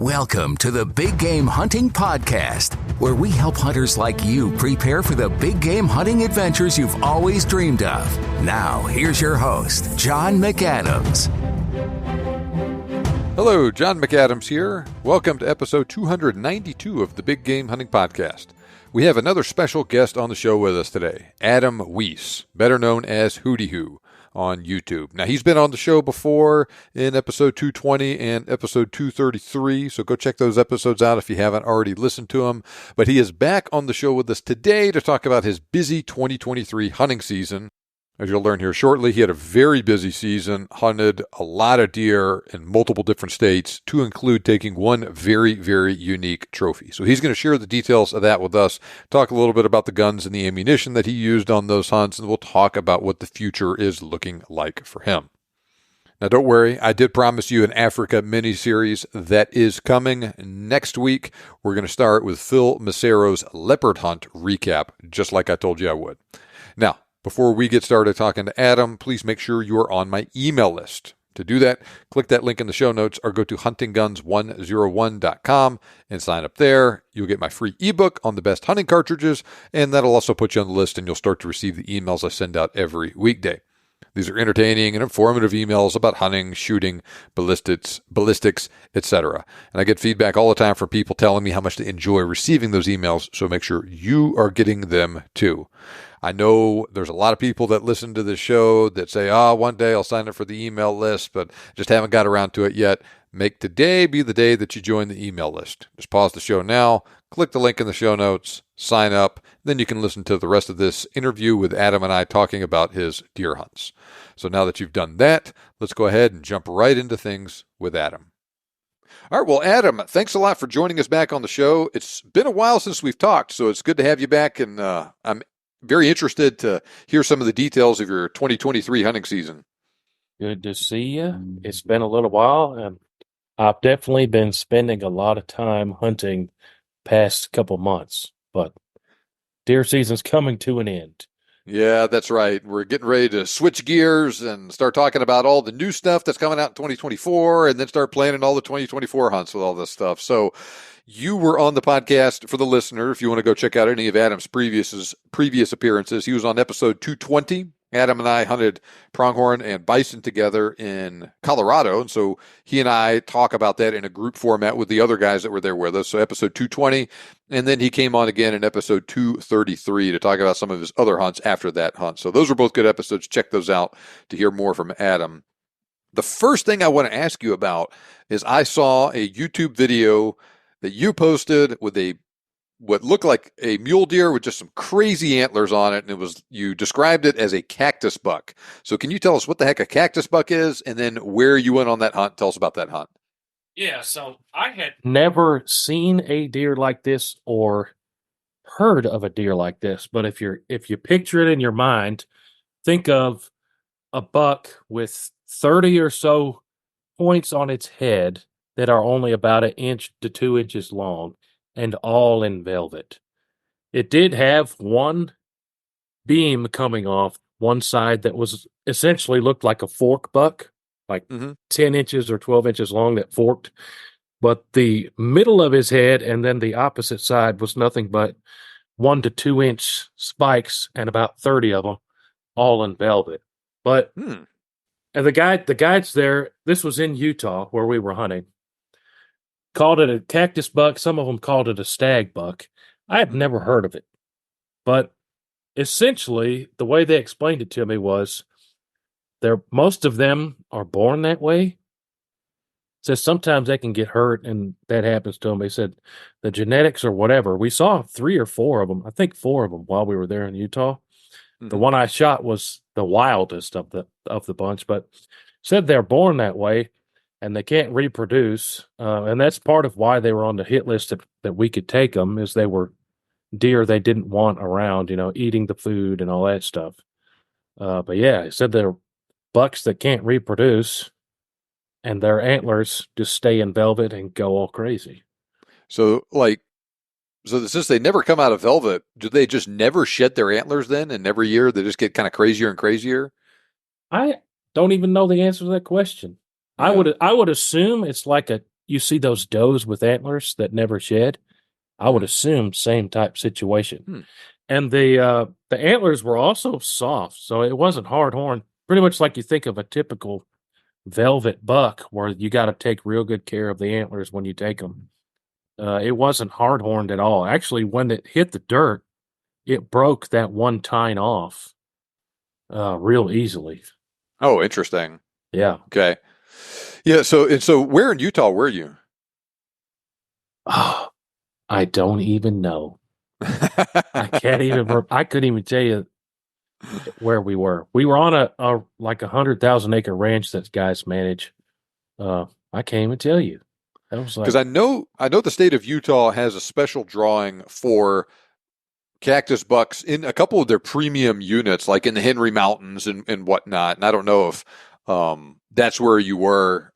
Welcome to the Big Game Hunting Podcast, where we help hunters like you prepare for the big game hunting adventures you've always dreamed of. Now, here's your host, John McAdams. Hello, John McAdams here. Welcome to episode 292 of the Big Game Hunting Podcast. We have another special guest on the show with us today, Adam Wies, better known as Hootie Hoo on YouTube. Now, he's been on the show before in episode 220 and episode 233, so go check those episodes out if you haven't already listened to them. But he is back on the show with us today to talk about his busy 2023 hunting season. As you'll learn here shortly, he had a very busy season, hunted a lot of deer in multiple different states, to include taking one very, very unique trophy. So he's going to share the details of that with us, talk a little bit about the guns and the ammunition that he used on those hunts, and we'll talk about what the future is looking like for him. Now, don't worry, I did promise you an Africa mini-series that is coming next week. We're going to start with Phil Macero's leopard hunt recap, just like I told you I would. Now, before we get started talking to Adam, please make sure you are on my email list. To do that, click that link in the show notes or go to huntingguns101.com and sign up there. You'll get my free ebook on the best hunting cartridges, and that'll also put you on the list, and you'll start to receive the emails I send out every weekday. These are entertaining and informative emails about hunting, shooting, ballistics, etc. And I get feedback all the time from people telling me how much they enjoy receiving those emails, so make sure you are getting them too. I know there's a lot of people that listen to this show that say, one day I'll sign up for the email list, but just haven't got around to it yet. Make today be the day that you join the email list. Just pause the show now, click the link in the show notes, sign up, then you can listen to the rest of this interview with Adam and I talking about his deer hunts. So now that you've done that, let's go ahead and jump right into things with Adam. All right, well, Adam, thanks a lot for joining us back on the show. It's been a while since we've talked, so it's good to have you back, and I'm very interested to hear some of the details of your 2023 hunting season. Good to see you. It's been a little while, and I've definitely been spending a lot of time hunting past couple months, but deer season's coming to an end. Yeah, that's right. We're getting ready to switch gears and start talking about all the new stuff that's coming out in 2024, and then start planning all the 2024 hunts with all this stuff. So you were on the podcast, for the listener, if you want to go check out any of Adam's previous appearances. He was on episode 220. Adam and I hunted pronghorn and bison together in Colorado, and so he and I talk about that in a group format with the other guys that were there with us. So episode 220, and then he came on again in episode 233 to talk about some of his other hunts after that hunt. So those were both good episodes. Check those out to hear more from Adam. The first thing I want to ask you about is I saw a YouTube video that you posted with what looked like a mule deer with just some crazy antlers on it, and you described it as a cactus buck. So can you tell us what the heck a cactus buck is, and then where you went on that hunt? Tell us about that hunt. Yeah, so I had never seen a deer like this or heard of a deer like this, but if you picture it in your mind, think of a buck with 30 or so points on its head that are only about 1 inch to 2 inches long, and all in velvet. It did have one beam coming off one side that was essentially looked like a fork buck, like 10 inches or 12 inches long that forked. But the middle of his head and then the opposite side was nothing but 1 to 2 inch spikes, and about 30 of them, all in velvet. But and the guides there, this was in Utah where we were hunting, called it a cactus buck. Some of them called it a stag buck. I had never heard of it. But essentially, the way they explained it to me was most of them are born that way. Says sometimes they can get hurt, and that happens to them. They said the genetics or whatever. We saw 3 or 4 of them. I think 4 of them while we were there in Utah. The one I shot was the wildest of the bunch, but said they're born that way and they can't reproduce. And that's part of why they were on the hit list that we could take them, is they were deer they didn't want around, eating the food and all that stuff. But yeah, it said they're bucks that can't reproduce, and their antlers just stay in velvet and go all crazy. So since they never come out of velvet, do they just never shed their antlers then? And every year they just get kind of crazier and crazier? I don't even know the answer to that question. Yeah. I would assume it's like you see those does with antlers that never shed, I would assume same type situation. Hmm. And the antlers were also soft, so it wasn't hard horn. Pretty much like you think of a typical velvet buck, where you got to take real good care of the antlers when you take them. It wasn't hard horned at all. Actually, when it hit the dirt, it broke that one tine off real easily. Oh, interesting. Yeah. Okay. Yeah. So where in Utah were you? Oh, I don't even know. I can't even. I couldn't even tell you where we were. We were on a like 100,000 acre ranch that guys manage. I can't even tell you. That was like, Because I know the state of Utah has a special drawing for cactus bucks in a couple of their premium units, like in the Henry Mountains and whatnot. And I don't know if that's where you were.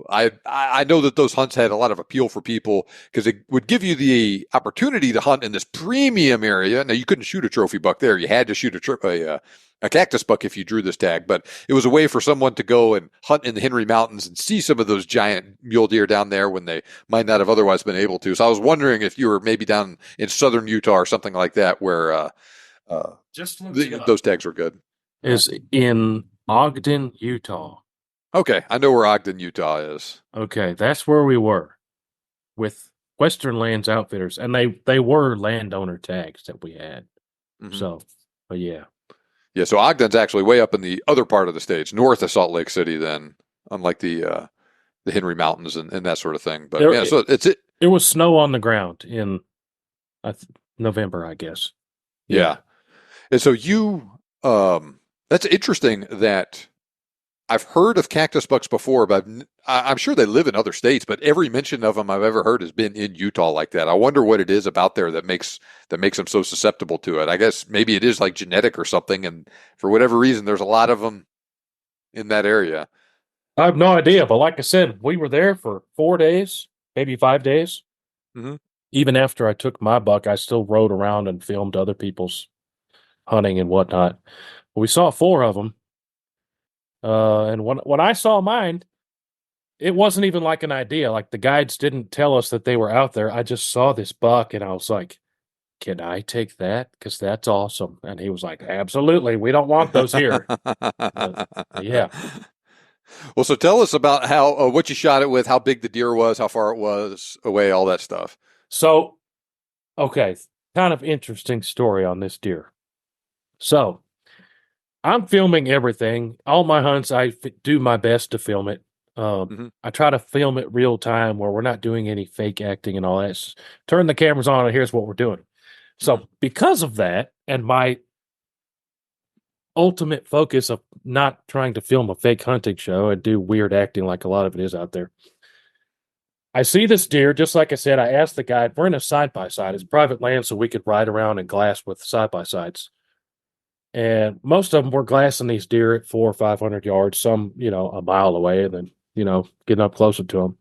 I know that those hunts had a lot of appeal for people because it would give you the opportunity to hunt in this premium area. Now you couldn't shoot a trophy buck there; you had to shoot a cactus buck if you drew this tag. But it was a way for someone to go and hunt in the Henry Mountains and see some of those giant mule deer down there when they might not have otherwise been able to. So I was wondering if you were maybe down in southern Utah or something like that where those tags were good. is in Ogden, Utah. Okay, I know where Ogden, Utah is. Okay, that's where we were with Western Lands Outfitters, and they were landowner tags that we had. Mm-hmm. So, but yeah. Yeah, so Ogden's actually way up in the other part of the state, north of Salt Lake City, then, unlike the Henry Mountains and that sort of thing. But so There was snow on the ground in November, I guess. Yeah. And so that's interesting that I've heard of cactus bucks before, but I'm sure they live in other states, but every mention of them I've ever heard has been in Utah like that. I wonder what it is about there that makes them so susceptible to it. I guess maybe it is like genetic or something, and for whatever reason, there's a lot of them in that area. I have no idea, but like I said, we were there for 4 days, maybe 5 days. Mm-hmm. Even after I took my buck, I still rode around and filmed other people's hunting and whatnot. We saw 4 of them. And when I saw mine, it wasn't even like an idea. Like the guides didn't tell us that they were out there. I just saw this buck and I was like, can I take that? Because that's awesome. And he was like, absolutely. We don't want those here. Yeah. Well, so tell us about how what you shot it with, how big the deer was, how far it was away, all that stuff. So, okay, kind of interesting story on this deer. So, I'm filming everything. All my hunts, I do my best to film it. I try to film it real time where we're not doing any fake acting and all that. Just turn the cameras on and here's what we're doing. So because of that and my ultimate focus of not trying to film a fake hunting show and do weird acting like a lot of it is out there, I see this deer, just like I said, I asked the guide, we're in a side-by-side. It's private land, so we could ride around and glass with side-by-sides. And most of them were glassing these deer at 400 or 500 yards, some, a mile away, and then, getting up closer to them.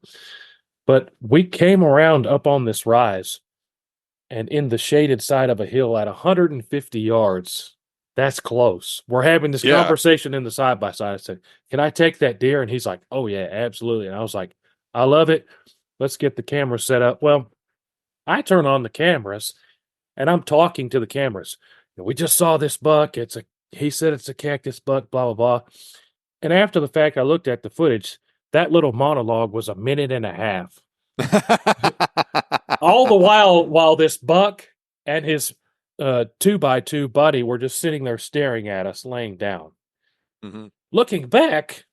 But we came around up on this rise, and in the shaded side of a hill at 150 yards, that's close. We're having this conversation in the side-by-side. I said, can I take that deer? And he's like, oh, yeah, absolutely. And I was like, I love it. Let's get the camera set up. Well, I turn on the cameras, and I'm talking to the cameras. We just saw this buck. He said it's a cactus buck, blah, blah, blah. And after the fact, I looked at the footage. That little monologue was 1.5 minutes. All the while this buck and his 2x2 buddy were just sitting there staring at us, laying down. Mm-hmm. Looking back,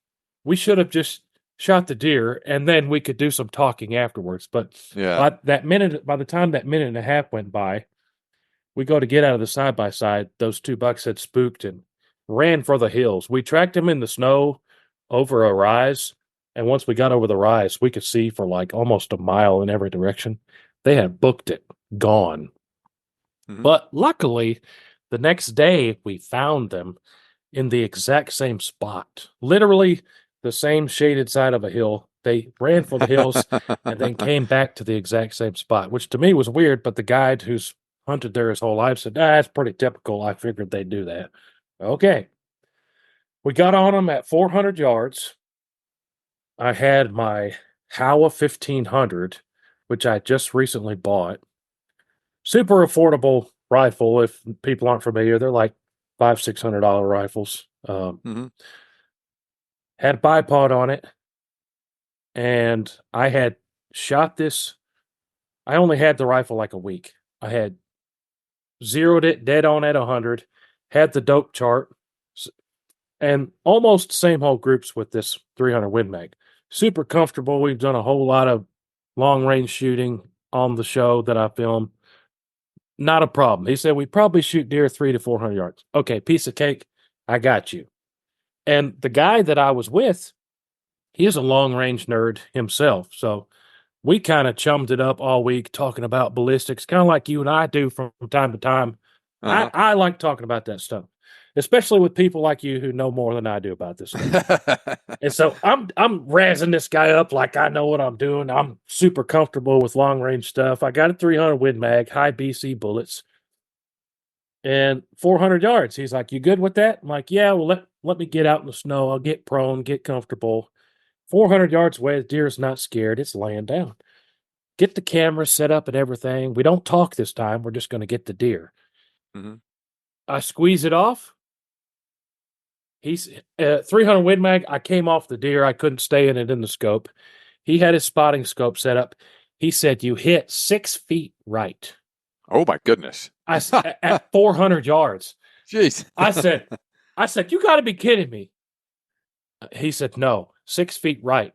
we should have just shot the deer, and then we could do some talking afterwards. But by the time that 1.5 minutes went by, we go to get out of the side-by-side. Those 2 bucks had spooked and ran for the hills. We tracked them in the snow over a rise, and once we got over the rise, we could see for like almost a mile in every direction. They had booked it, gone. Mm-hmm. But luckily, the next day, we found them in the exact same spot. Literally the same shaded side of a hill. They ran for the hills and then came back to the exact same spot, which to me was weird, but the guide who's hunted there his whole life said, that's pretty typical. I figured they'd do that. Okay. We got on them at 400 yards. I had my Howa 1500, which I just recently bought. Super affordable rifle. If people aren't familiar, they're like $500-$600 rifles. Had a bipod on it, and I had shot this. I only had the rifle like a week. I had zeroed it dead on at 100, had the dope chart, and almost same whole groups with this 300 Win Mag. Super comfortable. We've done a whole lot of long range shooting on the show that I film. Not a problem. He said we probably shoot deer 300 to 400 yards. Okay, piece of cake. I got you. And the guy that I was with, he is a long range nerd himself. So we kind of chummed it up all week talking about ballistics, kind of like you and I do from time to time. I like talking about that stuff, especially with people like you who know more than I do about this stuff. And so I'm razzing this guy up like I know what I'm doing. I'm super comfortable with long range stuff. I got a 300 Win Mag, high BC bullets, and 400 yards. He's like, "You good with that?" I'm like, "Yeah, well, let me get out in the snow. I'll get prone, get comfortable." 400 yards away, the deer's not scared. It's laying down. Get the camera set up and everything. We don't talk this time. We're just going to get the deer. I squeeze it off. He's 300 Win Mag. I came off the deer. I couldn't stay in it in the scope. He had his spotting scope set up. He said, "You hit 6 feet right." Oh my goodness! At 400 yards. Jeez. I said, "You got to be kidding me." He said, "No, 6 feet right."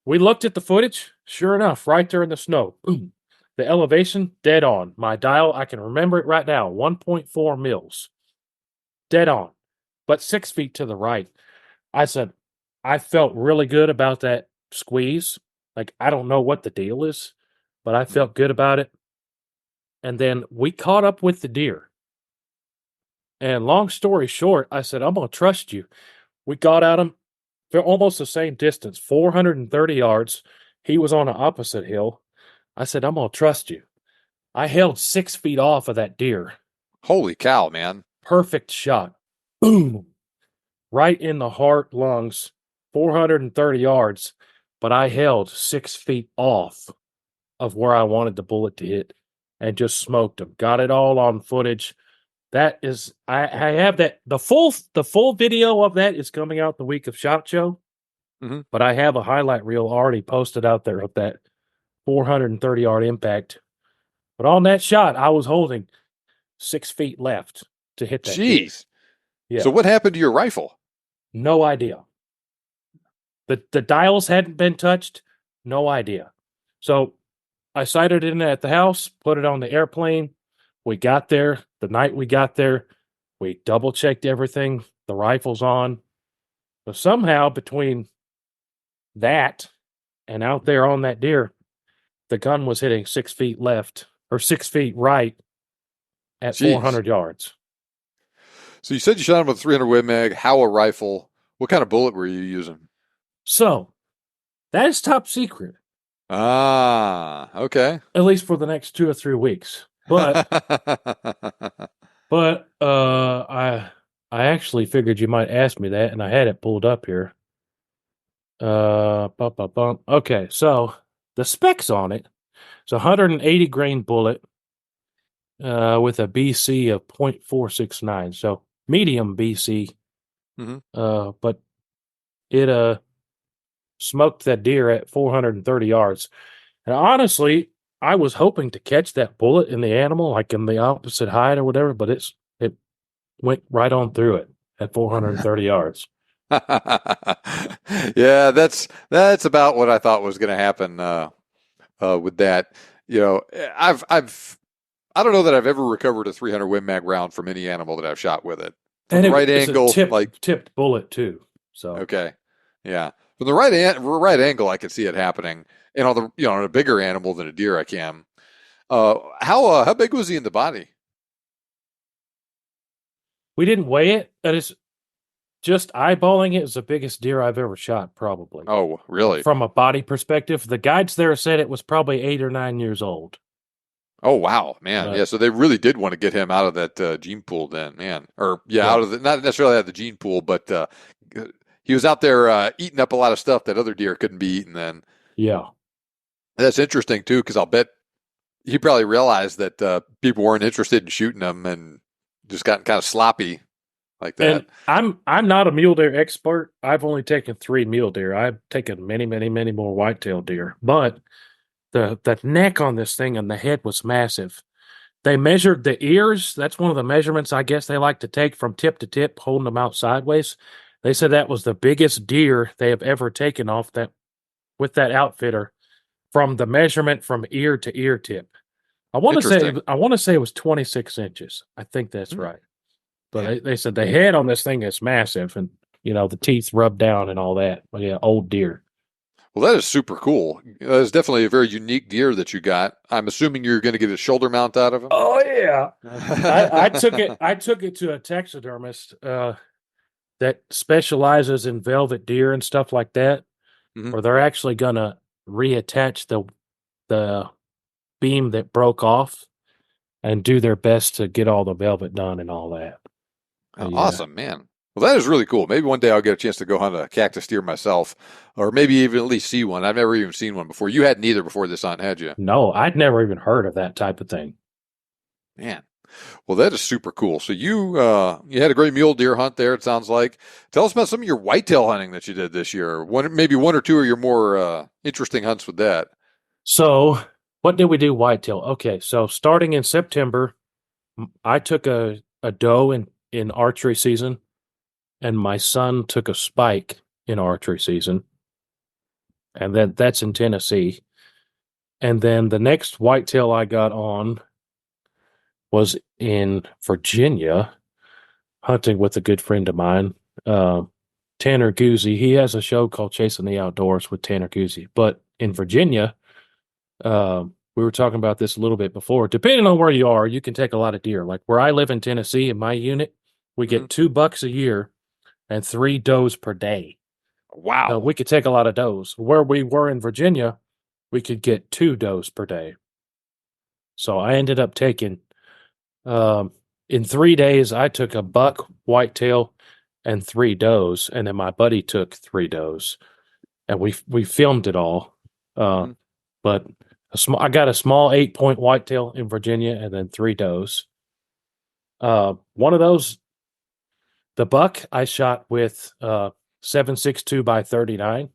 We looked at the footage. Sure enough, right there in the snow. Boom. The elevation, dead on. My dial, I can remember it right now, 1.4 mils. Dead on. But 6 feet to the right. I said, I felt really good about that squeeze. Like, I don't know what the deal is, but I felt good about it. And then we caught up with the deer. And long story short, I said, I'm going to trust you. We got at him. They're almost the same distance, 430 yards. He was on the opposite hill. I said, I'm going to trust you. I held 6 feet off of that deer. Holy cow, man. Perfect shot. Boom. Right in the heart, lungs, 430 yards. But I held 6 feet off of where I wanted the bullet to hit and just smoked him. Got it all on footage. That is, I have that. The full video of that is coming out the week of SHOT Show. But I have a highlight reel already posted out there of that 430 yard impact. But on that shot, I was holding 6 feet left to hit that. Jeez. Yeah. So what happened to your rifle? No idea. The dials hadn't been touched. No idea. So I sighted it in at the house, put it on the airplane. We got there. The night we got there, we double checked everything. The rifle's on. But somehow between that and out there on that deer, the gun was hitting 6 feet left or 6 feet right at 400 yards. So you said you shot him with a 300 Win Mag, Howa rifle. What kind of bullet were you using? So that is top secret. Ah, okay. At least for the next 2 or 3 weeks. But I actually figured you might ask me that, and I had it pulled up here. Okay, so the specs on it. It's a 180 grain bullet with a BC of 0.469, so medium BC. But it smoked that deer at 430 yards. And honestly, I was hoping to catch that bullet in the animal, like in the opposite height or whatever, but it went right on through it at 430 yards. Yeah, that's about what I thought was going to happen with that. You know, I don't know that I've ever recovered a 300 Win Mag round from any animal that I've shot with it. From and the right it's angle, a tipped bullet too. So okay, yeah, from the right angle, I can see it happening. And on a bigger animal than a deer, I can. How big was he in the body? We didn't weigh it. That is just eyeballing it is the biggest deer I've ever shot, probably. Oh, really? From a body perspective, the guides there said it was probably 8 or 9 years old. Oh, wow, man. Yeah, so they really did want to get him out of that gene pool then, man. Or, out of not necessarily out of the gene pool, but he was out there eating up a lot of stuff that other deer couldn't be eating then. Yeah. That's interesting too, because I'll bet he probably realized that people weren't interested in shooting them and just gotten kind of sloppy like that. And I'm not a mule deer expert. I've only taken 3 mule deer. I've taken many, many, many more whitetail deer. But the neck on this thing and the head was massive. They measured the ears. That's one of the measurements I guess they like to take from tip to tip, holding them out sideways. They said that was the biggest deer they have ever taken off that with that outfitter from the measurement from ear to ear tip. Interesting. I want to say it was 26 inches. I think that's Hmm. right. But Man. they said the head on this thing is massive, and the teeth rub down and all that. But yeah, old deer. Well, that is super cool. That is definitely a very unique deer that you got. I'm assuming you're going to get a shoulder mount out of him. Oh yeah, I took it. I took it to a taxidermist that specializes in velvet deer and stuff like that, Hmm. where they're actually gonna reattach the beam that broke off and do their best to get all the velvet done and all that. Yeah. Awesome, man. Well, that is really cool. Maybe one day I'll get a chance to go hunt a cactus deer myself, or maybe even at least see one. I've never even seen one before. You hadn't either before this hunt, had you? No, I'd never even heard of that type of thing. Man. Well, that is super cool. So you had a great mule deer hunt there, it sounds like. Tell us about some of your whitetail hunting that you did this year. Maybe one or two of your more interesting hunts with that. So, what did we do whitetail? Okay, so starting in September, I took a doe in archery season, and my son took a spike in archery season, and that's in Tennessee. And then the next whitetail I got on was in Virginia, hunting with a good friend of mine, Tanner Guzzi. He has a show called Chasing the Outdoors with Tanner Guzzi. But in Virginia, we were talking about this a little bit before. Depending on where you are, you can take a lot of deer. Like where I live in Tennessee, in my unit, we Hmm. get 2 bucks a year and 3 does per day. Wow. We could take a lot of does. Where we were in Virginia, we could get 2 does per day. So I ended up taking, in 3 days, I took a buck, whitetail, and 3 does, and then my buddy took 3 does, and we filmed it all. Hmm. But I got a small 8-point whitetail in Virginia, and then 3 does. One of those, the buck, I shot with 7.62 by 39,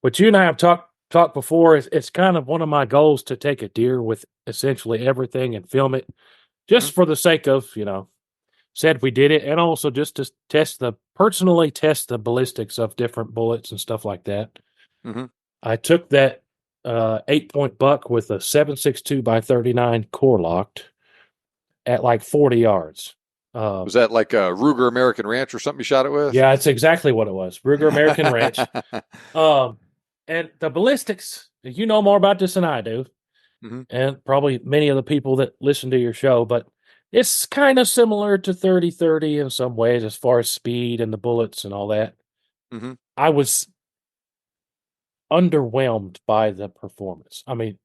which you and I have talked before. It's kind of one of my goals to take a deer with essentially everything and film it, Hmm. just for the sake of said we did it, and also just to personally test the ballistics of different bullets and stuff like that. Hmm. I took that 8-point buck with a 7.62 by 39 core locked at like 40 yards. Was that like a Ruger American Ranch or something you shot it with? Yeah, it's exactly what it was. Ruger American Ranch. Um, and the ballistics, you know more about this than I do, Hmm. and probably many of the people that listen to your show, but it's kind of similar to 30-30 in some ways as far as speed and the bullets and all that. Hmm. I was underwhelmed by the performance. I mean,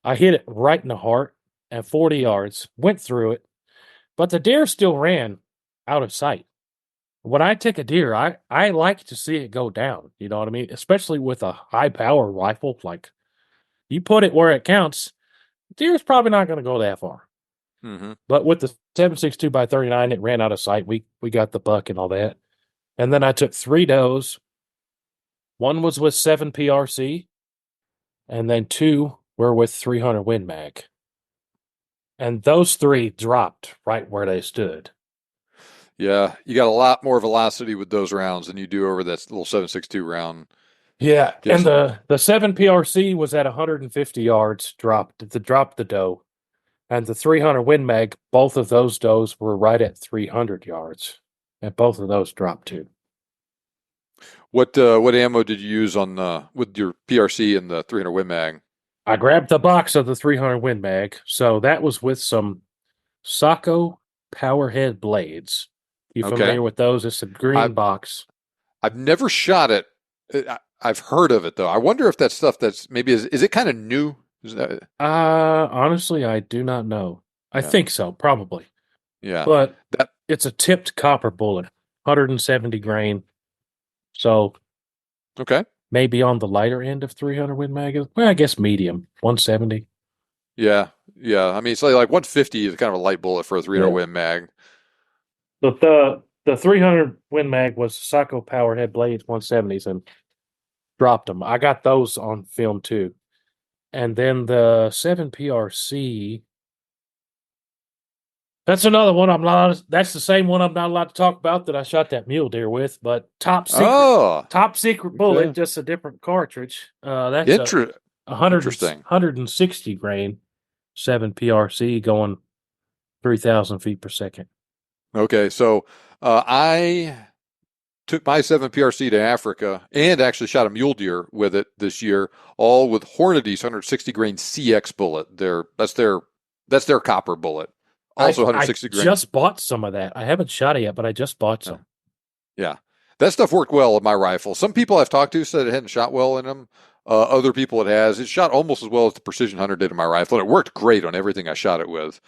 I hit it right in the heart at 40 yards, went through it, but the deer still ran out of sight. When I take a deer, I like to see it go down. You know what I mean? Especially with a high power rifle. Like you put it where it counts, deer's probably not going to go that far. Hmm. But with the 7.62 by 39, it ran out of sight. We got the buck and all that. And then I took 3 does. One was with 7 PRC, and then 2 were with 300 Win Mag. And those 3 dropped right where they stood. Yeah, you got a lot more velocity with those rounds than you do over that little 7.62 round. Yeah, Yes. and the 7 PRC was at 150 yards, dropped the doe. And the 300 Win Mag, both of those does were right at 300 yards. And both of those dropped too. What ammo did you use on with your PRC and the 300 Win Mag? I grabbed the box of the 300 Win Mag, so that was with some Sacco Powerhead blades. You Okay. familiar with those? It's a green I box. I've never shot it. I've heard of it though. I wonder if that stuff that's maybe is it kind of new? Is that Honestly, I do not know. I yeah. think so, probably. Yeah. But That it's a tipped copper bullet, 170 grain. So okay. maybe on the lighter end of 300 Win Mag. Well, I guess medium, 170. Yeah, yeah. I mean, it's like 150 is kind of a light bullet for a 300 Yeah. Win Mag. But the 300 Win Mag was Sacco powered, had blades 170s, and dropped them. I got those on film too. And then the 7 PRC, that's another one that's the same one I'm not allowed to talk about that I shot that mule deer with, but Oh, top secret bullet, okay. just a different cartridge. That's a 100 Interesting. 160 grain 7 PRC going 3,000 feet per second. Okay, so I took my 7 PRC to Africa and actually shot a mule deer with it this year, all with Hornady's 160 grain CX bullet. That's their copper bullet. Also I 160 grain. just bought some of that. I haven't shot it yet, but I just bought some. Yeah. That stuff worked well in my rifle. Some people I've talked to said it hadn't shot well in them. Other people it has. It shot almost as well as the Precision Hunter did in my rifle, and it worked great on everything I shot it with.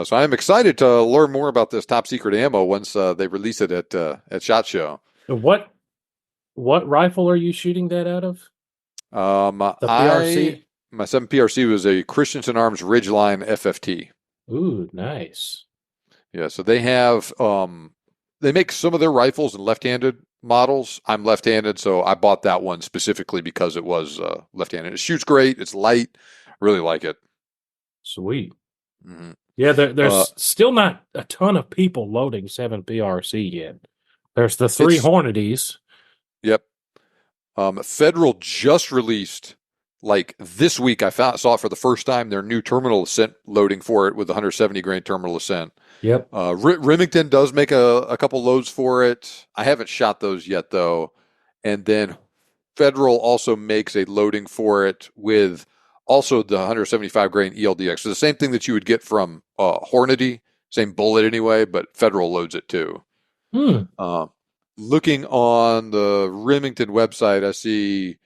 So I'm excited to learn more about this top secret ammo once they release it at SHOT Show. What rifle are you shooting that out of? The PRC? My 7 PRC was a Christensen Arms Ridgeline FFT. Ooh, nice. Yeah, so they have they make some of their rifles in left-handed models. I'm left-handed, so I bought that one specifically because it was left-handed. It shoots great. It's light. Really like it. Sweet. Mm-hmm. Yeah, there's still not a ton of people loading 7 PRC yet. There's the 3 Hornadies. Yep. Federal just released, like this week, saw it for the first time, their new terminal ascent loading for it with 170 grain terminal ascent. Yep. Remington does make a couple loads for it. I haven't shot those yet, though. And then Federal also makes a loading for it with also the 175 grain ELDX. So the same thing that you would get from Hornady, same bullet anyway, but Federal loads it too. Looking on the Remington website, I see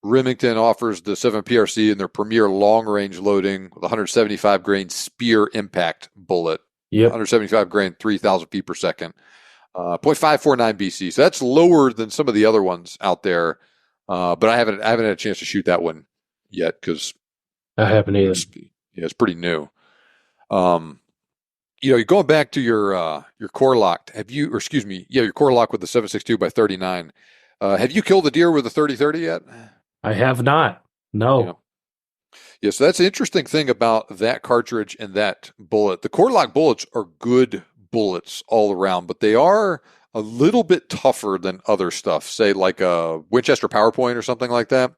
Remington offers the 7 PRC in their premier long range loading with 175 grain spear impact bullet. Yep. 175 grain, 3,000 feet per second. 0.549 BC. So that's lower than some of the other ones out there. But I haven't had a chance to shoot that one yet because I haven't either. It's pretty new. You're going back to your core locked. Your core lock with the 7.62 by 39. Have you killed a deer with a 30-30 yet? I have not. No. Yeah, so that's the interesting thing about that cartridge and that bullet. The core lock bullets are good bullets all around, but they are a little bit tougher than other stuff, say like a Winchester PowerPoint or something like that.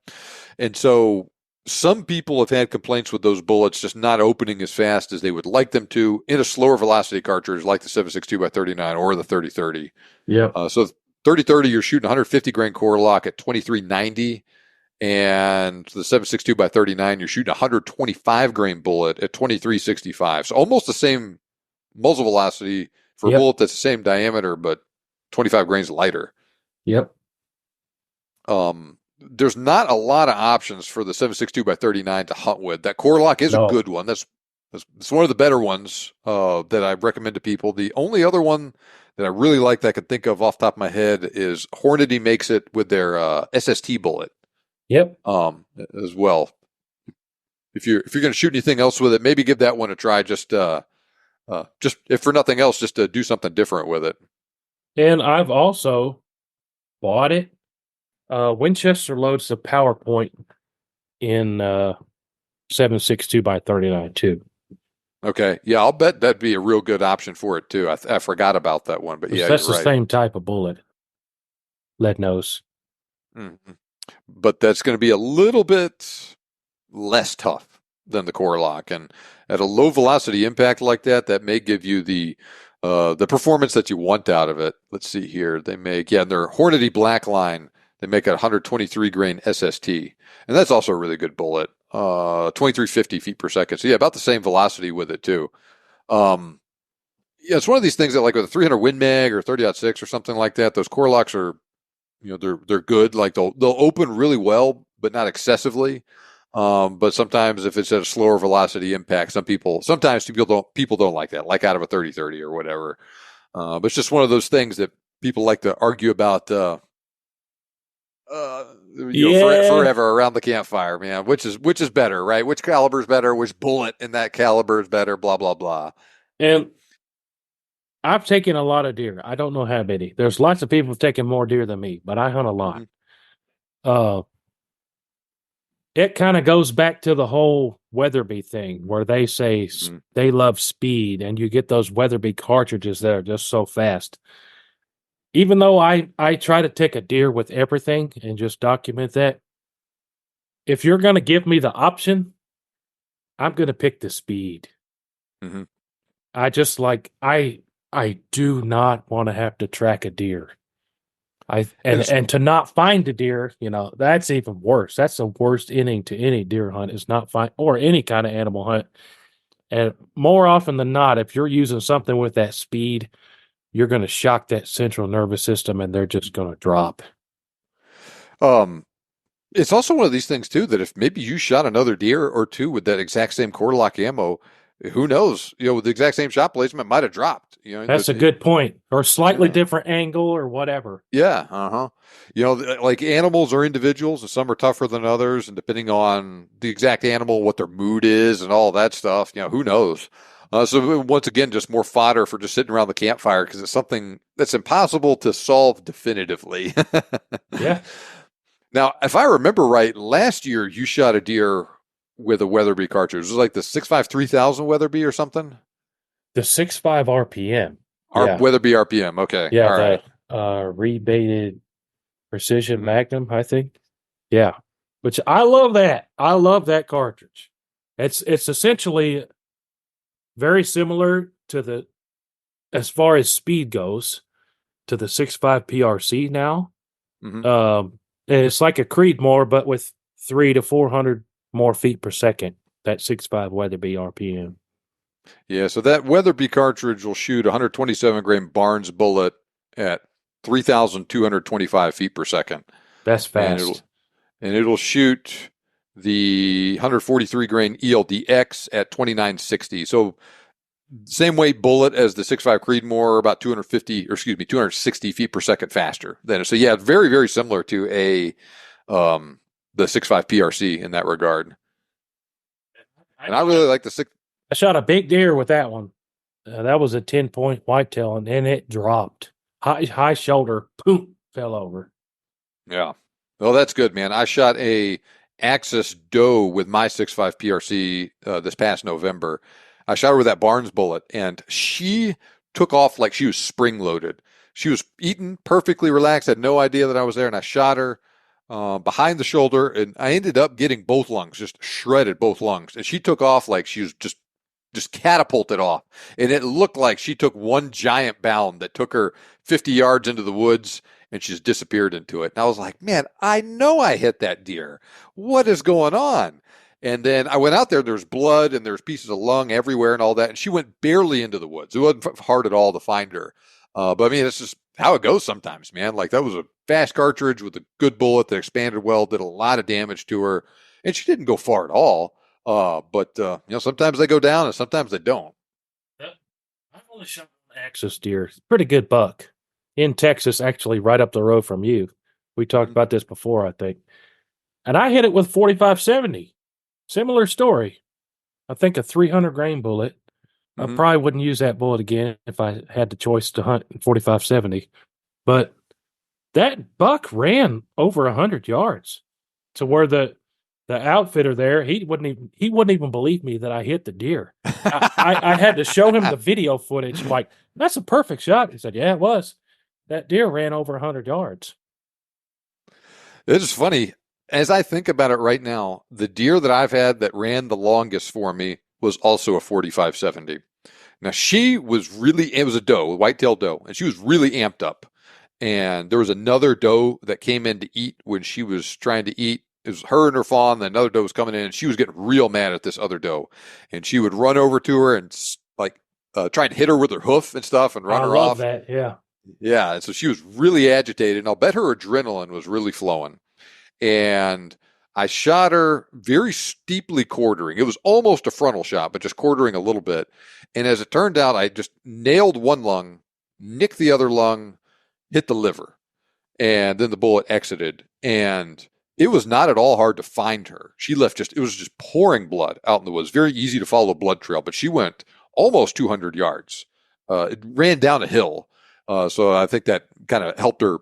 And so some people have had complaints with those bullets just not opening as fast as they would like them to in a slower velocity cartridge like the 7.62 by 39 or the 30-30. Yeah. So 30-30, you're shooting 150 grain core lock at 2390. And the 7.62 by 39, you're shooting a 125 grain bullet at 2365. So almost the same muzzle velocity for a bullet that's the same diameter, but 25 grains lighter. Yep. There's not a lot of options for the 7.62 by 39 to hunt with. That core lock is a good one. That's one of the better ones that I recommend to people. The only other one that I really like that I could think of off the top of my head is Hornady makes it with their SST bullet. Yep. As well. If you're going to shoot anything else with it, maybe give that one a try. Just if for nothing else, just to do something different with it. And I've also bought it. Winchester loads the PowerPoint in 7.62 by 39 too. Okay, yeah, I'll bet that'd be a real good option for it too. I forgot about that one, but yeah, that's you're the same type of bullet. Lead nose. Mm-hmm. But that's going to be a little bit less tough than the core lock, and at a low velocity impact like that, that may give you the performance that you want out of it. Let's see here. They make in their Hornady Black Line, they make a 123 grain SST, and that's also a really good bullet. 2350 feet per second. So yeah, about the same velocity with it too. It's one of these things that like with a 300 Win Mag or 30-06 or something like that, those core locks are, they're good. Like they'll open really well, but not excessively. But sometimes if it's at a slower velocity impact, sometimes people don't like that, like out of a 30-30 or whatever. But it's just one of those things that people like to argue about, Yeah. forever around the campfire, man. Which is better, right? Which caliber is better? Which bullet in that caliber is better? Blah blah blah. And I've taken a lot of deer. I don't know how many. There's lots of people who've taken more deer than me, but I hunt a lot. Uh, it kind of goes back to the whole Weatherby thing where they say they love speed, and you get those Weatherby cartridges that are just so fast. Even though I try to take a deer with everything and just document that, if you're going to give me the option, I'm going to pick the speed. Mm-hmm. I do not want to have to track a deer. And to not find a deer, that's even worse. That's the worst ending to any deer hunt is not find or any kind of animal hunt. And more often than not, if you're using something with that speed, you're going to shock that central nervous system and they're just going to drop. It's also one of these things too that if maybe you shot another deer or two with that exact same quarter lock ammo, who knows? With the exact same shot placement, might have dropped. That's a good point. Or slightly different angle or whatever. Yeah. Like animals are individuals, and some are tougher than others, and depending on the exact animal, what their mood is, and all that stuff, who knows? So once again, just more fodder for just sitting around the campfire because it's something that's impossible to solve definitively. Yeah. Now, if I remember right, last year you shot a deer with a Weatherby cartridge. It was like the 6.5 3000 Weatherby or something? The 6.5 RPM. Weatherby RPM. Okay. Yeah, all right. Rebaited Precision Magnum, I think. Yeah. Which I love that. I love that cartridge. It's essentially very similar to as far as speed goes, to the 6.5 PRC now. Mm-hmm. And it's like a Creedmoor, but with 300 to 400 more feet per second. That 6.5 Weatherby RPM. Yeah, so that Weatherby cartridge will shoot 127 grain Barnes bullet at 3,225 feet per second. That's fast. And it'll shoot the 143 grain ELDX at 2960. So same weight bullet as the 6.5 Creedmoor, about 260 feet per second faster. So yeah, very, very similar to the 6.5 PRC in that regard. And I really like the 6. I shot a big deer with that one. That was a 10-point whitetail, and it dropped. High shoulder, boom, fell over. Yeah. Well, that's good, man. I shot a Axis doe with my 6.5 PRC this past November. I shot her with that Barnes bullet, and she took off like she was spring-loaded. She was eating, perfectly relaxed, had no idea that I was there, and I shot her behind the shoulder, and I ended up getting both lungs, just shredded both lungs. And she took off like she was just catapulted off. And it looked like she took one giant bound that took her 50 yards into the woods, and she just disappeared into it. And I was like, man, I know I hit that deer. What is going on? And then I went out there, there's blood and there's pieces of lung everywhere and all that. And she went barely into the woods. It wasn't hard at all to find her. But I mean, it's just how it goes sometimes, man. Like that was a fast cartridge with a good bullet that expanded well, did a lot of damage to her. And she didn't go far at all. But sometimes they go down and sometimes they don't. I've only shot an Axis deer. Pretty good buck in Texas, actually right up the road from you. We talked about this before, I think. And I hit it with 4570. Similar story. I think a 300 grain bullet. I probably wouldn't use that bullet again if I had the choice to hunt 4570. But that buck ran over 100 yards to where the outfitter there, he wouldn't even believe me that I hit the deer. I had to show him the video footage. Like, that's a perfect shot. He said, yeah, it was. That deer ran over 100 yards. It's funny. As I think about it right now, the deer that I've had that ran the longest for me was also a 4570. Now, it was a doe, a whitetail doe, and she was really amped up. And there was another doe that came in to eat when she was trying to eat. It was her and her fawn, and another doe was coming in, and she was getting real mad at this other doe. And she would run over to her and try and hit her with her hoof and stuff and run her off. I love that, yeah. Yeah, and so she was really agitated, and I'll bet her adrenaline was really flowing. And I shot her very steeply quartering. It was almost a frontal shot, but just quartering a little bit. And as it turned out, I just nailed one lung, nicked the other lung, hit the liver, and then the bullet exited. And it was not at all hard to find her. She left it was just pouring blood out in the woods. Very easy to follow a blood trail, but she went almost 200 yards. It ran down a hill. So I think that kind of helped her,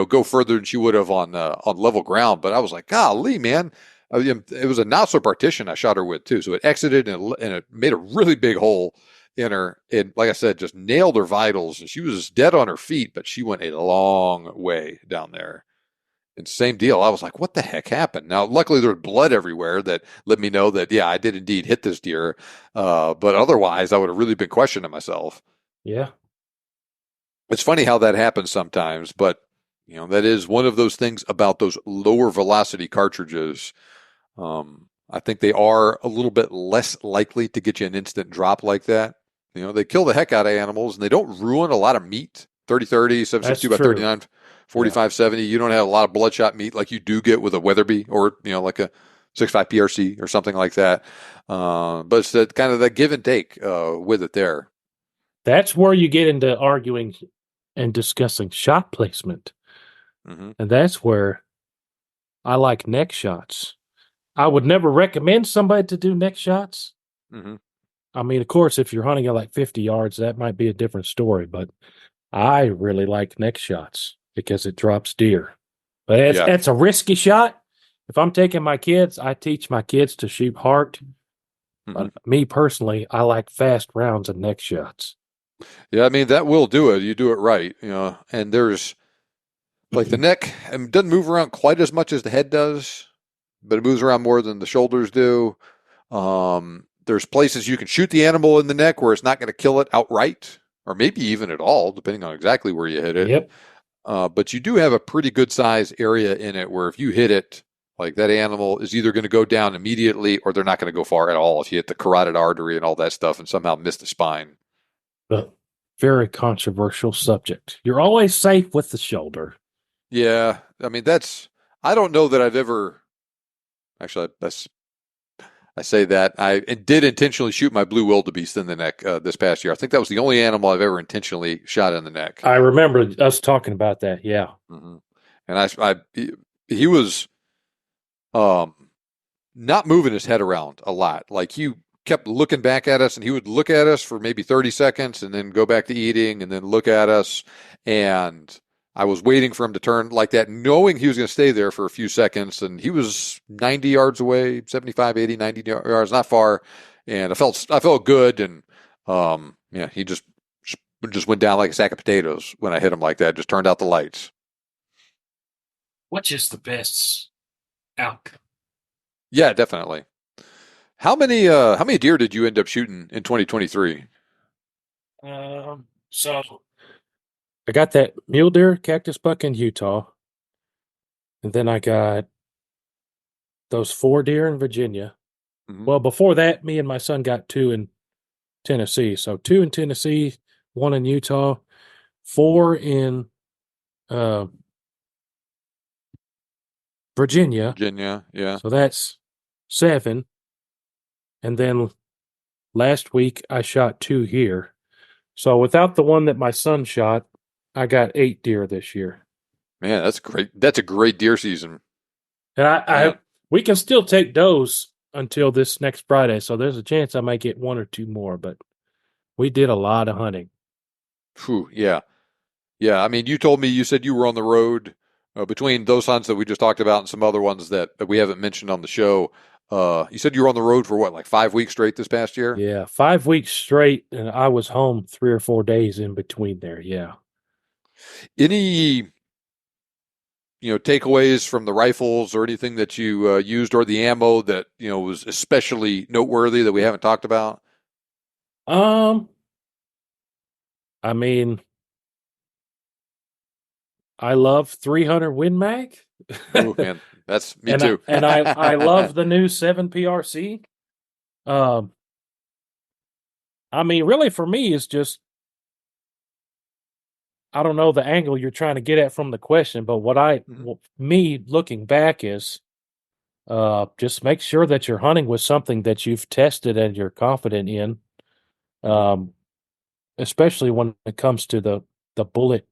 go further than she would have on level ground. But I was like, golly, man. It was a not-so partition I shot her with, too. So it exited and it made a really big hole in her. And like I said, just nailed her vitals. And she was dead on her feet, but she went a long way down there. And same deal. I was like, what the heck happened? Now, luckily, there was blood everywhere that let me know that, yeah, I did indeed hit this deer. But otherwise, I would have really been questioning myself. Yeah. It's funny how that happens sometimes, but, that is one of those things about those lower velocity cartridges. I think they are a little bit less likely to get you an instant drop like that. They kill the heck out of animals, and they don't ruin a lot of meat. 30-30, 762 by 39. 45-70, you don't have a lot of bloodshot meat like you do get with a Weatherby or, like a 6.5 PRC or something like that. But it's kind of the give and take with it there. That's where you get into arguing and discussing shot placement. Mm-hmm. And that's where I like neck shots. I would never recommend somebody to do neck shots. Mm-hmm. I mean, of course, if you're hunting at like 50 yards, that might be a different story, but I really like neck shots because it drops deer. But it's a risky shot. If I'm taking my kids, I teach my kids to shoot heart. Mm-hmm. But me personally, I like fast rounds and neck shots. Yeah, I mean, that will do it. You do it right, and there's like the neck it doesn't move around quite as much as the head does, but it moves around more than the shoulders do. There's places you can shoot the animal in the neck where it's not going to kill it outright, or maybe even at all, depending on exactly where you hit it. Yep. But you do have a pretty good size area in it where if you hit it, like that animal is either going to go down immediately or they're not going to go far at all if you hit the carotid artery and all that stuff and somehow miss the spine. But very controversial subject. You're always safe with the shoulder. Yeah. I mean, I don't know that I've ever, actually, I say that. I did intentionally shoot my blue wildebeest in the neck this past year. I think that was the only animal I've ever intentionally shot in the neck. I remember us talking about that, yeah. Mm-hmm. And he was not moving his head around a lot. Like he kept looking back at us, and he would look at us for maybe 30 seconds and then go back to eating and then look at us. And I was waiting for him to turn like that, knowing he was going to stay there for a few seconds. And he was 90 yards away, 75, 80, 90 yards, not far. And I felt good. And, he just went down like a sack of potatoes when I hit him like that, just turned out the lights. Which is the best outcome? Yeah, definitely. How many deer did you end up shooting in 2023? So I got that mule deer cactus buck in Utah. And then I got those 4 deer in Virginia. Mm-hmm. Well, before that, me and my son got 2 in Tennessee. So 2 in Tennessee, 1 in Utah, 4 in Virginia. Virginia, yeah. So that's 7. And then last week I shot 2 here. So without the one that my son shot, I got 8 deer this year. Man, that's great. That's a great deer season. And we can still take does until this next Friday. So there's a chance I might get 1 or 2 more, but we did a lot of hunting. Whew, yeah. Yeah, I mean, you said you were on the road between those hunts that we just talked about and some other ones that we haven't mentioned on the show. You said you were on the road for what, like 5 weeks straight this past year? Yeah, 5 weeks straight, and I was home 3 or 4 days in between there, yeah. Any, takeaways from the rifles or anything that you used or the ammo that, was especially noteworthy that we haven't talked about? I mean, I love 300 Win Mag. Oh, man, that's me too. I love the new 7 PRC. I mean, really for me, it's just, I don't know the angle you're trying to get at from the question, but me looking back is just make sure that you're hunting with something that you've tested and you're confident in, especially when it comes to the bullet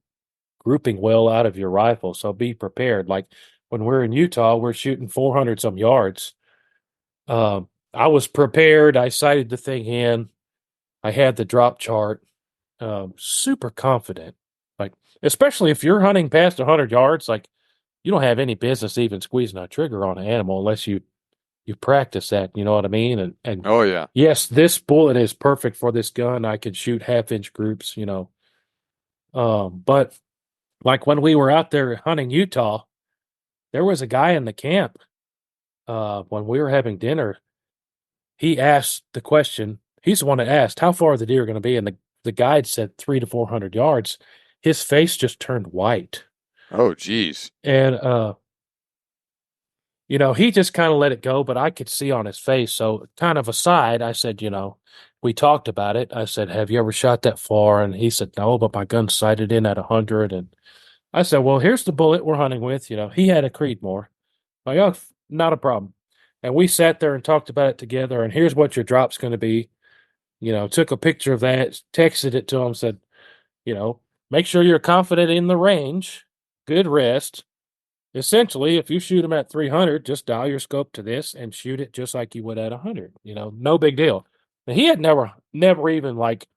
grouping well out of your rifle. So be prepared. Like when we're in Utah, we're shooting 400 some yards. I was prepared. I sighted the thing in. I had the drop chart. Super confident. Like, especially if you're hunting past 100 yards, like you don't have any business even squeezing a trigger on an animal unless you practice that. You know what I mean? And Oh yeah. yes, this bullet is perfect for this gun. I could shoot half-inch groups. But like when we were out there hunting Utah, there was a guy in the camp. When we were having dinner, he asked the question. He's the one that asked, "How far are the deer going to be?" And the guide said 300 to 400 yards. His face just turned white. Oh, geez. And he just kind of let it go, but I could see on his face. So, kind of aside, I said, we talked about it. I said, "Have you ever shot that far?" And he said, "No, but my gun's sighted in at 100." And I said, "Well, here's the bullet we're hunting with." He had a Creedmoor. Like, "Oh, not a problem." And we sat there and talked about it together. And here's what your drop's going to be. Took a picture of that, texted it to him, said, make sure you're confident in the range, good rest. Essentially, if you shoot them at 300, just dial your scope to this and shoot it just like you would at 100. No big deal. And he had never even like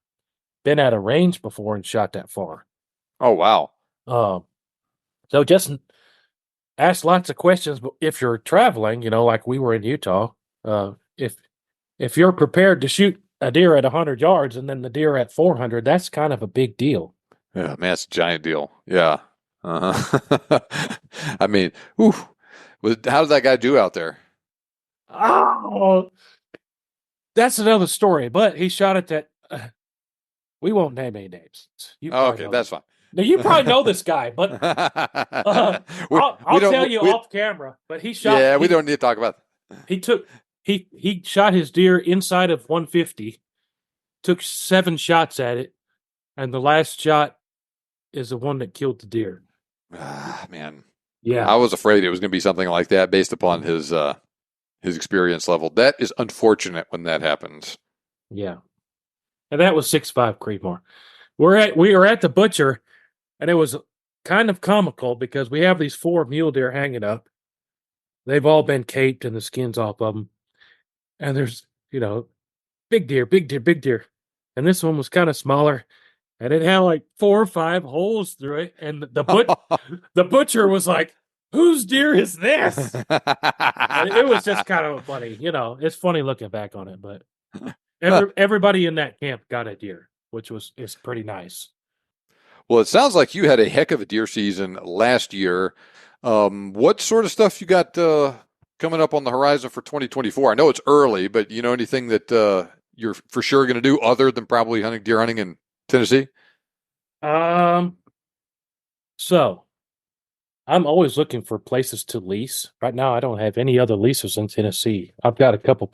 been at a range before and shot that far. Oh, wow. So just ask lots of questions. But if you're traveling, like we were in Utah, if you're prepared to shoot a deer at 100 yards and then the deer at 400, that's kind of a big deal. Yeah, man, it's a giant deal. Yeah. Uh-huh. I mean, how did that guy do out there? Oh, that's another story. But he shot it that. We won't name any names. Okay, that's fine. Now you probably know this guy, but I'll tell you off camera. But he shot. Yeah, we don't need to talk about. He shot his deer inside of 150. Took 7 shots at it, and the last shot is the one that killed the deer. Man, yeah, I was afraid it was going to be something like that based upon his experience level. That is unfortunate when that happens. Yeah, and that was 6.5 Creedmoor. We were at the butcher, and it was kind of comical because we have these 4 mule deer hanging up. They've all been caped and the skins off of them, and there's big deer, big deer, big deer, and this one was kind of smaller. And it had like 4 or 5 holes through it. And the butcher was like, "Whose deer is this?" And it was just kind of funny. It's funny looking back on it. But everybody in that camp got a deer, which is pretty nice. Well, it sounds like you had a heck of a deer season last year. What sort of stuff you got coming up on the horizon for 2024? I know it's early, but anything that you're for sure going to do other than probably deer hunting in Tennessee? So I'm always looking for places to lease. Right now, I don't have any other leases in Tennessee. I've got a couple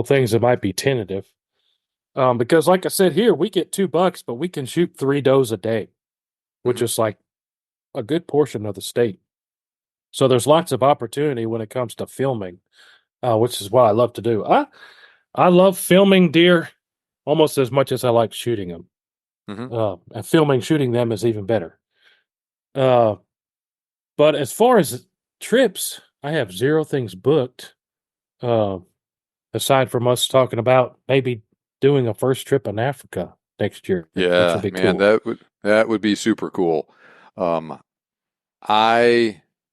things that might be tentative. Because like I said, here we get $2, but we can shoot 3 does a day, which is like a good portion of the state. So there's lots of opportunity when it comes to filming, which is what I love to do. I love filming deer almost as much as I like shooting them. And shooting them is even better. But as far as trips, I have 0 things booked. Aside from us talking about maybe doing a first trip in Africa next year. Yeah, which would be man, cool. that would be super cool.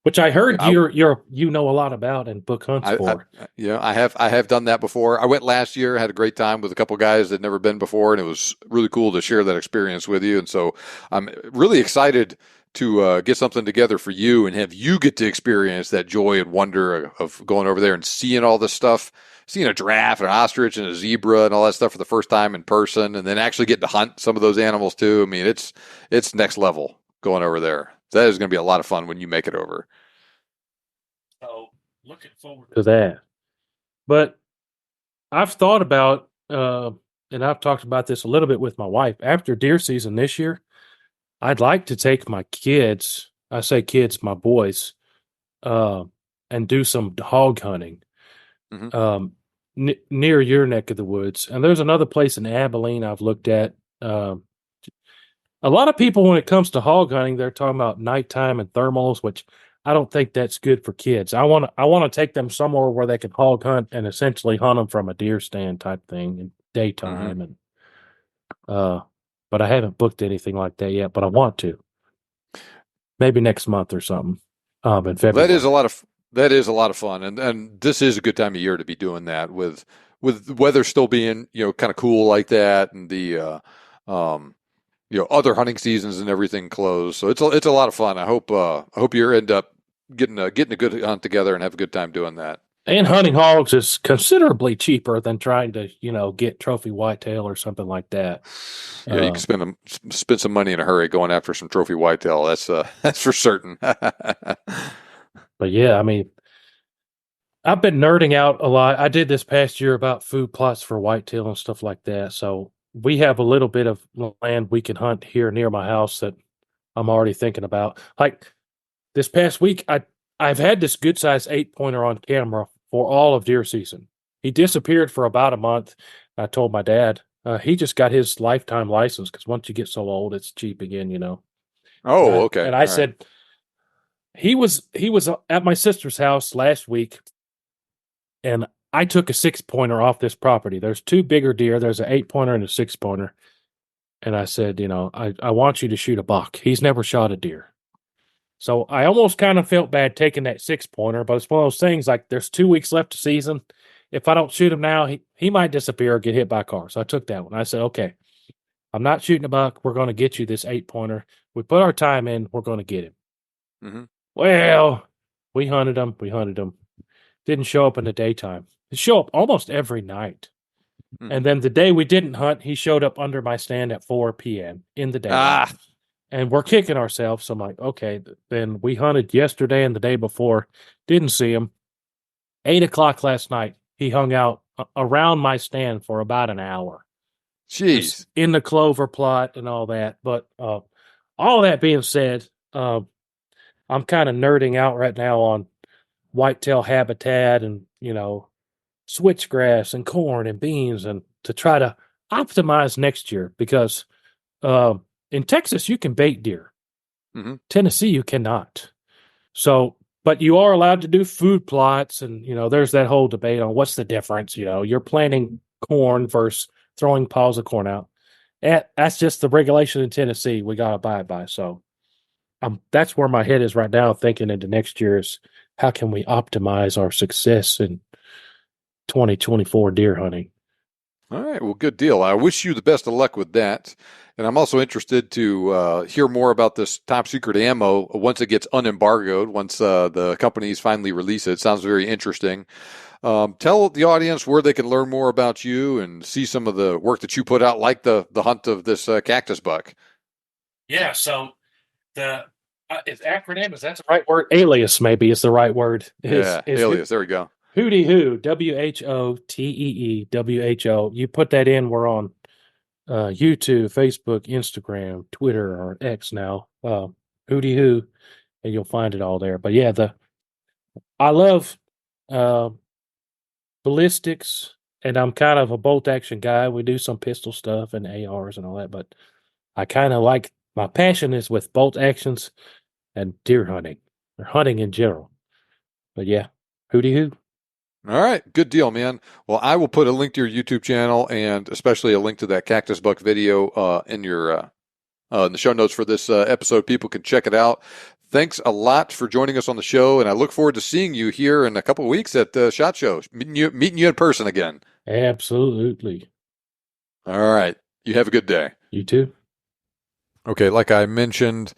Which I heard you know a lot about and book hunts for. I have done that before. I went last year, had a great time with a couple guys that had never been before, and it was really cool to share that experience with you. And so I'm really excited to get something together for you and have you get to experience that joy and wonder of going over there and seeing all this stuff, seeing a giraffe and an ostrich and a zebra and all that stuff for the first time in person, and then actually getting to hunt some of those animals too. I mean, it's next level going over there. That is going to be a lot of fun when you make it over. So looking forward to that. But I've thought about, and I've talked about this a little bit with my wife. After deer season this year, I'd like to take my kids, I say kids, my boys, and do some hog hunting near your neck of the woods. And there's another place in Abilene I've looked at. A lot of people, when it comes to hog hunting, they're talking about nighttime and thermals, which I don't think that's good for kids. I want to take them somewhere where they can hog hunt and essentially hunt them from a deer stand type thing in daytime. And but I haven't booked anything like that yet. But I want to. Maybe next month or something. In February. That is a lot of fun, and this is a good time of year to be doing that with the weather still being kind of cool like that, and the other hunting seasons and everything closed. So it's a lot of fun. I hope you end up getting a good hunt together and have a good time doing that. And hunting hogs is considerably cheaper than trying to get trophy whitetail or something like that. Yeah, you can spend some money in a hurry going after some trophy whitetail. That's for certain. But yeah, I mean, I've been nerding out a lot. I did this past year about food plots for whitetail and stuff like that. So we have a little bit of land we can hunt here near my house that I'm already thinking about. Like this past week, I've had this good size 8-pointer on camera for all of deer season. He disappeared for about a month. I told my dad he just got his lifetime license because once you get so old, it's cheap again, Oh, okay. And I said he was at my sister's house last week, and I took a 6-pointer off this property. There's 2 bigger deer. There's an 8-pointer and a 6-pointer. And I said, I want you to shoot a buck. He's never shot a deer. So I almost kind of felt bad taking that 6-pointer, but it's one of those things like there's 2 weeks left of season. If I don't shoot him now, he might disappear or get hit by a car. So I took that one. I said, okay, I'm not shooting a buck. We're going to get you this 8-pointer. We put our time in. We're going to get him. Mm-hmm. Well, we hunted him. Didn't show up in the daytime. He show up almost every night. Mm-hmm. And then the day we didn't hunt, he showed up under my stand at 4 p.m. in the day. And we're kicking ourselves. So I'm like, okay, then we hunted yesterday and the day before. Didn't see him. 8 o'clock last night, he hung out around my stand for about an hour. Jeez. In the clover plot and all that. But all that being said, I'm kind of nerding out right now on whitetail habitat and, switchgrass and corn and beans, and to try to optimize next year because in Texas, you can bait deer. Mm-hmm. Tennessee, you cannot. So, but you are allowed to do food plots, and, there's that whole debate on what's the difference. You're planting corn versus throwing piles of corn out. That's just the regulation in Tennessee we got to abide by. So that's where my head is right now, thinking into next year is how can we optimize our success in 2024 deer hunting. All right. Well, good deal. I wish you the best of luck with that. And I'm also interested to hear more about this top secret ammo once it gets unembargoed, once the companies finally release it. Sounds very interesting. Tell the audience where they can learn more about you and see some of the work that you put out, like the hunt of this cactus buck. Yeah, so the its acronym, is that the right word? Alias, maybe, is the right word. Alias. There we go. Hootie Hoo, WHOTEE, You put that in, we're on YouTube, Facebook, Instagram, Twitter, or X now. Hootie Hoo, and you'll find it all there. But yeah, I love ballistics, and I'm kind of a bolt action guy. We do some pistol stuff and ARs and all that, but I kind of like, my passion is with bolt actions and deer hunting, or hunting in general. But yeah, Hootie Hoo. All right. Good deal, man. Well, I will put a link to your YouTube channel and especially a link to that cactus buck video in your in the show notes for this episode. People can check it out. Thanks a lot for joining us on the show, and I look forward to seeing you here in a couple of weeks at the SHOT Show, meeting you in person again. Absolutely. All right. You have a good day. You too. Okay, like I mentioned,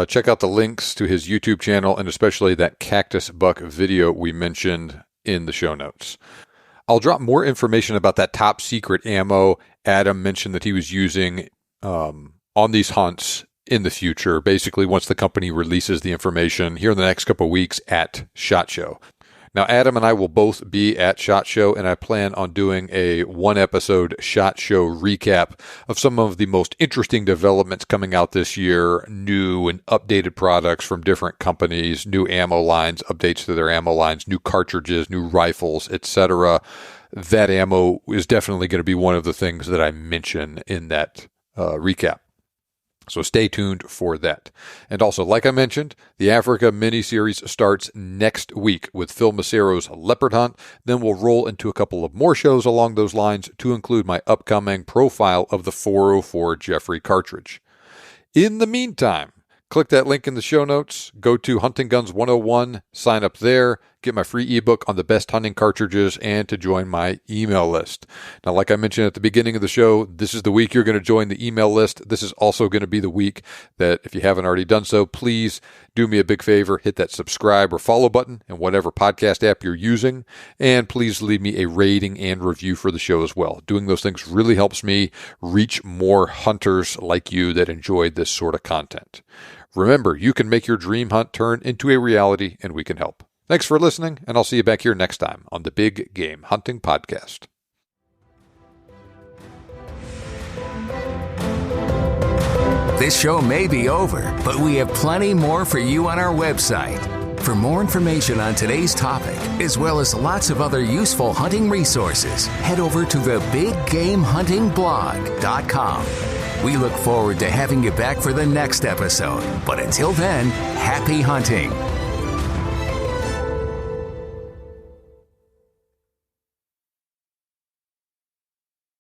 check out the links to his YouTube channel and especially that cactus buck video we mentioned in the show notes. I'll drop more information about that top secret ammo Adam mentioned that he was using on these hunts in the future, basically once the company releases the information here in the next couple of weeks at SHOT Show. Now, Adam and I will both be at SHOT Show, and I plan on doing a one-episode SHOT Show recap of some of the most interesting developments coming out this year, new and updated products from different companies, new ammo lines, updates to their ammo lines, new cartridges, new rifles, etc. That ammo is definitely going to be one of the things that I mention in that recap. So stay tuned for that. And also, like I mentioned, the Africa miniseries starts next week with Phil Macero's Leopard Hunt. Then we'll roll into a couple of more shows along those lines to include my upcoming profile of the 404 Jeffrey cartridge. In the meantime, click that link in the show notes, go to Hunting Guns 101, sign up there, get my free ebook on the best hunting cartridges, and to join my email list. Now, like I mentioned at the beginning of the show, this is the week you're going to join the email list. This is also going to be the week that, if you haven't already done so, please do me a big favor, hit that subscribe or follow button in whatever podcast app you're using, and please leave me a rating and review for the show as well. Doing those things really helps me reach more hunters like you that enjoy this sort of content. Remember, you can make your dream hunt turn into a reality, and we can help. Thanks for listening, and I'll see you back here next time on the Big Game Hunting Podcast. This show may be over, but we have plenty more for you on our website. For more information on today's topic, as well as lots of other useful hunting resources, head over to thebiggamehuntingblog.com. We look forward to having you back for the next episode. But until then, happy hunting.